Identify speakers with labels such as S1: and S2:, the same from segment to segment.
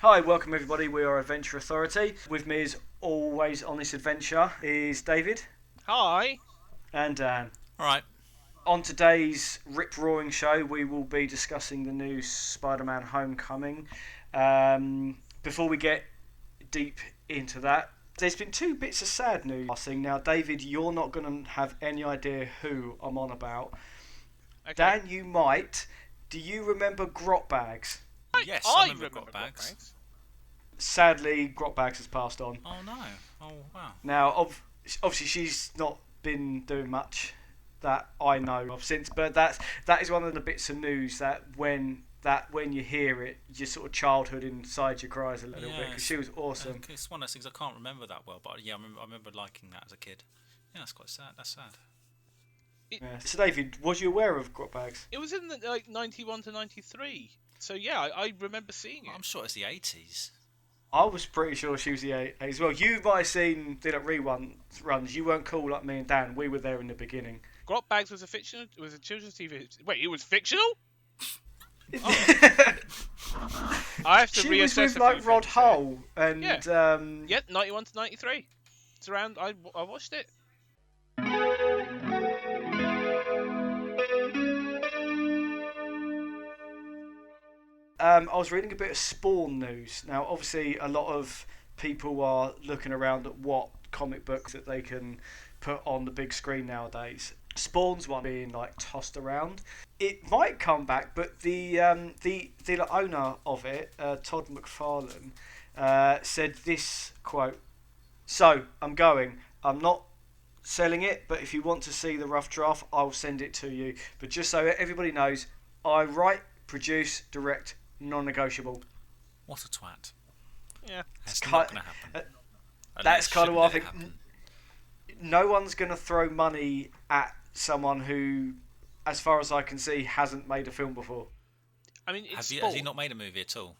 S1: Hi, welcome everybody. We are Adventure Authority. With me, as always, on this adventure is David
S2: Hi.
S1: and Dan.
S3: All right.
S1: On today's rip roaring show, we will be discussing the new Spider-Man: Homecoming. Before we get deep into that, there's been two bits of sad news passing. Now, David, you're not going to have any idea who I'm on about.
S2: Okay.
S1: Dan, you might. Do you remember Grot Bags?
S3: Yes, I remember Grot
S2: Grot
S3: Bags.
S1: Sadly, Grot Bags has passed on.
S3: Oh no. Oh wow.
S1: Now, obviously, she's not been doing much that I know of since, but that is one of the bits of news that when you hear it, your sort of childhood inside you cries a little bit because she was awesome.
S3: It's one of those things I can't remember that well, but yeah, I remember liking that as a kid. Yeah, that's quite sad. That's sad.
S1: Yeah. So, David, was you aware of Grot Bags?
S2: It was in the 91 to 93. So yeah, I remember seeing it.
S3: I'm sure it's the 80s.
S1: I was pretty sure she was the 80s as well. You might have seen did it reruns. You weren't cool like me and Dan. We were there in the beginning.
S2: Grot Bags was a children's TV. Wait, it was fictional? I have to
S1: She
S2: reassess
S1: was with
S2: a
S1: like
S2: few
S1: Rod
S2: things
S1: Hull and
S2: Yeah, 91 to 93. It's around. I watched it.
S1: I was reading a bit of Spawn news. Now, obviously, a lot of people are looking around at what comic books that they can put on the big screen nowadays. Spawn's one being like tossed around. It might come back, but the owner of it, Todd McFarlane, said this quote: "So I'm going. I'm not selling it, but if you want to see the rough draft, I'll send it to you. But just so everybody knows, I write, produce, direct, non-negotiable."
S3: What a twat.
S2: Yeah.
S3: That's not going to happen.
S1: That's kind of what I think.
S3: Happen.
S1: No one's going to throw money at someone who, as far as I can see, hasn't made a film before.
S2: I mean, it's
S3: Has he not made a movie at all?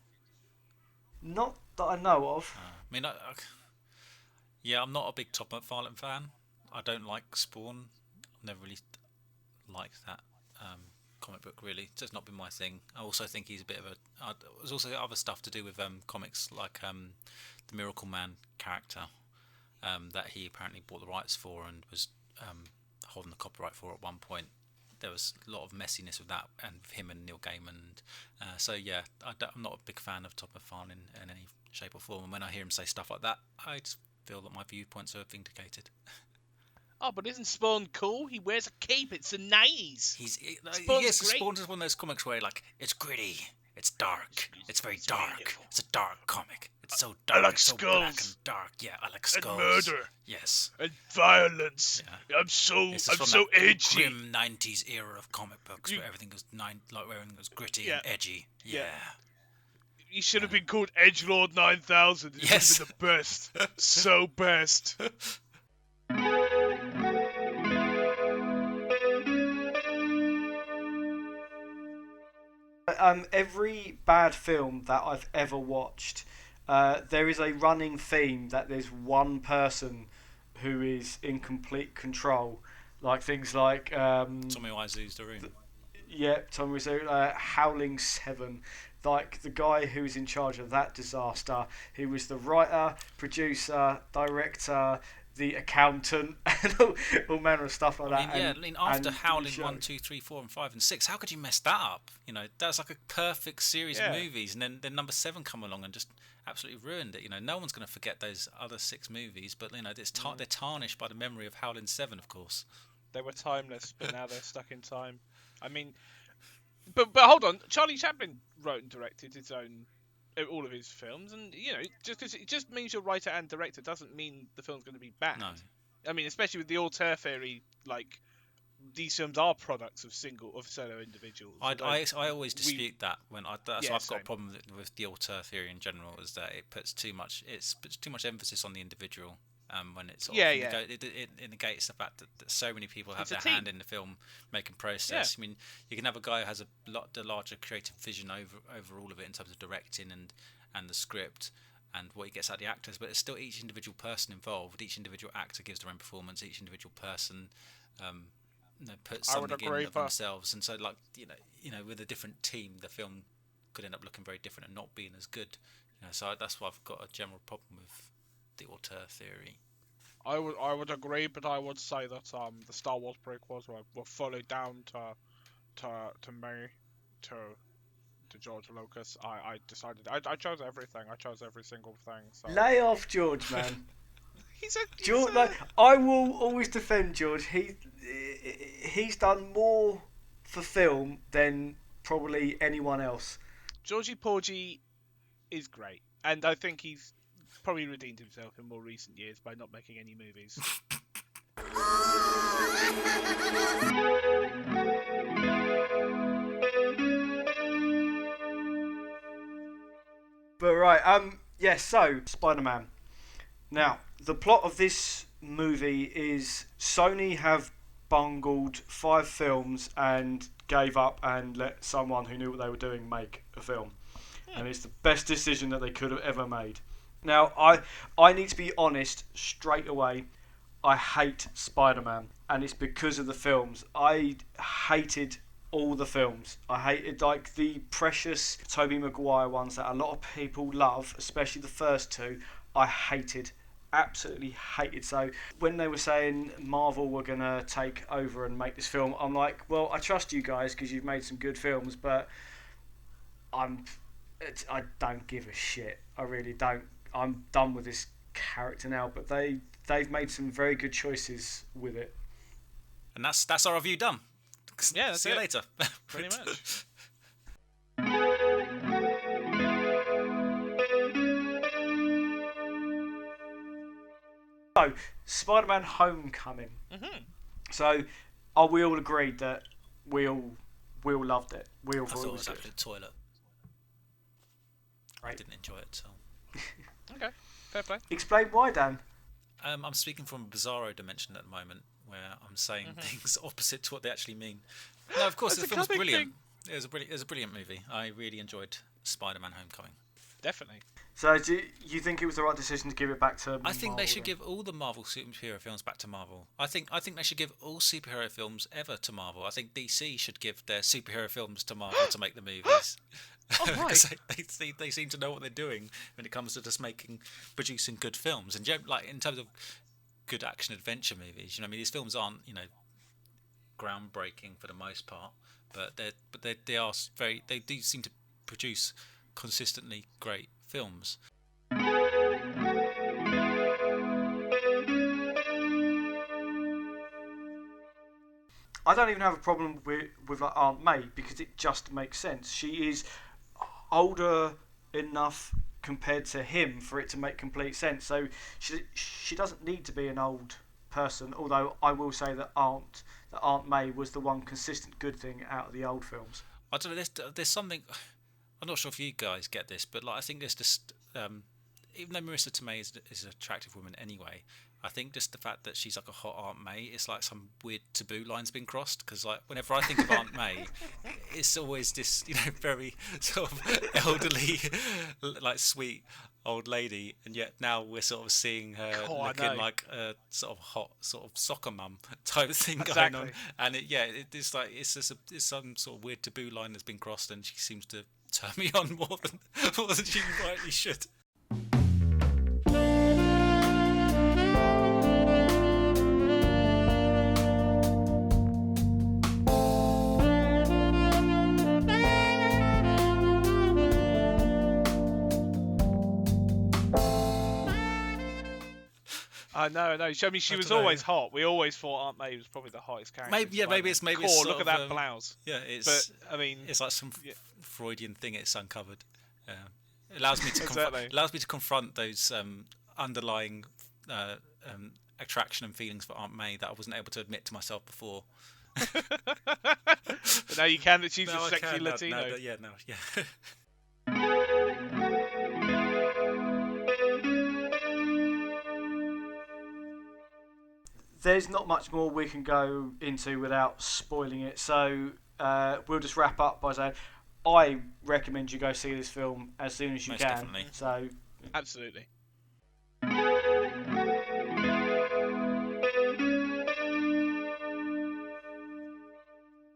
S1: Not that I know of.
S3: I mean, yeah, I'm not a big Todd McFarlane fan. I don't like Spawn. I've never really liked that comic book, really. It's just not been my thing. I also think he's a bit of a... there's also other stuff to do with comics, like the Miracle Man character that he apparently bought the rights for and was holding the copyright for at one point. There was a lot of messiness with that, and with him and Neil Gaiman. So yeah, I'm not a big fan of Todd McFarlane in any shape or form. And when I hear him say stuff like that, I just feel that my viewpoints are vindicated.
S2: Oh, but isn't Spawn cool? He wears a cape. It's the 90s.
S3: Spawn's is one of those comics where like it's gritty, it's dark, it's very dark.
S2: beautiful.
S3: It's a dark comic. It's so dark.
S2: I like
S3: it's so black
S2: skulls.
S3: and dark. Yeah, I like
S2: And
S3: skulls.
S2: murder.
S3: Yes.
S2: And violence.
S3: Yeah.
S2: I'm so
S3: It's just from that
S2: edgy.
S3: grim '90s era of comic books where everything was where everything was gritty and edgy. Yeah.
S2: He should have been called Edgelord 9000. It
S3: Yes.
S2: would have been the best. So best.
S1: Every bad film that I've ever watched, there is a running theme that there's one person who is in complete control. Like things like
S3: Tommy Wiseau's The Room.
S1: yeah, Tom Wiseau, Howling 7. Like the guy who was in charge of that disaster, he was the writer, producer, director, the accountant, and all manner of stuff like that.
S3: I mean, after
S1: and
S3: Howling
S1: show.
S3: 1, 2, 3, 4, and 5, and 6, how could you mess that up? You know, that's like a perfect series of movies, and then number 7 come along and just absolutely ruined it. You know, no one's going to forget those other 6 movies, but you know, they're tarnished by the memory of Howling 7, of course.
S2: They were timeless, but now they're stuck in time. I mean, but hold on. Charlie Chaplin wrote and directed his own, all of his films, and you know, just because it just means you're writer and director doesn't mean the film's going to be bad.
S3: No.
S2: I mean, especially with the auteur theory, like these films are products of solo individuals.
S3: I always dispute that I've got
S2: same.
S3: a problem with the auteur theory in general, is that it puts too much emphasis on the individual. When it's it negates the fact that so many people have their hand in the film making process. I mean, you can have a guy who has the larger creative vision over all of it in terms of directing and the script and what he gets out of the actors, but it's still each individual person involved. Each individual actor gives their own performance. Each individual person puts something in of themselves, and so like you know with a different team, the film could end up looking very different and not being as good. So that's why I've got a general problem with the auteur theory.
S2: I would agree, but I would say that the Star Wars prequels were fully down to me, to George Lucas. I decided I chose everything. I chose every single thing. So
S1: Lay off George, man. George,
S2: he's
S1: like, I will always defend George. He's done more for film than probably anyone else.
S2: Georgie Porgy is great, and I think he's probably redeemed himself in more recent years by not making any movies.
S1: But right, yes. So Spider-Man. Now, the plot of this movie is Sony have bungled 5 films and gave up and let someone who knew what they were doing make a film. And it's the best decision that they could have ever made. Now, I need to be honest straight away. I hate Spider-Man, and it's because of the films. I hated all the films. I hated like the precious Tobey Maguire ones that a lot of people love, especially the first 2. I hated, absolutely hated. So when they were saying Marvel were gonna take over and make this film, I'm like, well, I trust you guys because you've made some good films, but I don't give a shit. I really don't. I'm done with this character now. But they've made some very good choices with it.
S3: And that's our review done.
S2: Yeah, that's
S3: See you later.
S2: Pretty much.
S1: So, Spider-Man: Homecoming.
S2: Mm-hmm.
S1: So, are we all agreed that we all loved it? We all
S3: I
S1: thought
S3: thought
S1: it
S3: it
S1: was
S3: was
S1: good.
S3: actually the toilet. I
S1: Right.
S3: didn't enjoy it, so.
S2: Okay, fair play.
S1: Explain why, Dan.
S3: I'm speaking from a bizarro dimension at the moment, where I'm saying things opposite to what they actually mean. No, of course,
S2: That's
S3: the
S2: a
S3: film's
S2: comic
S3: brilliant.
S2: thing.
S3: It was a brilliant movie. I really enjoyed Spider-Man: Homecoming.
S2: Definitely.
S1: So, do you think it was the right decision to give it back to
S3: I think they
S1: Marvel
S3: should
S1: then?
S3: give all the Marvel superhero films back to Marvel. I think they should give all superhero films ever to Marvel. I think DC should give their superhero films to Marvel to make the movies.
S2: Oh, right.
S3: Because they seem to know what they're doing when it comes to just producing good films. And like in terms of good action adventure movies, I mean, these films aren't groundbreaking for the most part, but they are very. They do seem to produce consistently great films.
S1: I don't even have a problem with like Aunt May because it just makes sense. She is older enough compared to him for it to make complete sense. So she doesn't need to be an old person. Although I will say that Aunt May was the one consistent good thing out of the old films.
S3: I don't know. There's something. I'm not sure if you guys get this, but like I think there's just even though Marissa Tomei is an attractive woman anyway, I think just the fact that she's like a hot Aunt May, it's like some weird taboo line's been crossed. Because like whenever I think of Aunt May, it's always this very sort of elderly, like sweet old lady, and yet now we're sort of seeing her looking like a sort of hot sort of soccer mum type thing going on. And it's like it's some sort of weird taboo line that's been crossed, and she seems to turn me on more than she rightly should.
S2: No. I mean, she was always hot. We always thought Aunt May was probably the hottest character.
S3: Maybe it's
S2: Core, look at that blouse.
S3: Yeah, it's.
S2: But I mean,
S3: it's like some Freudian thing. It's uncovered. It allows me to confront those underlying attraction and feelings for Aunt May that I wasn't able to admit to myself before.
S2: But now you can. That she's a sexy Latino.
S3: Yeah.
S1: There's not much more we can go into without spoiling it, so we'll just wrap up by saying I recommend you go see this film as soon as you
S3: Most
S1: can.
S3: definitely.
S1: So
S2: Absolutely.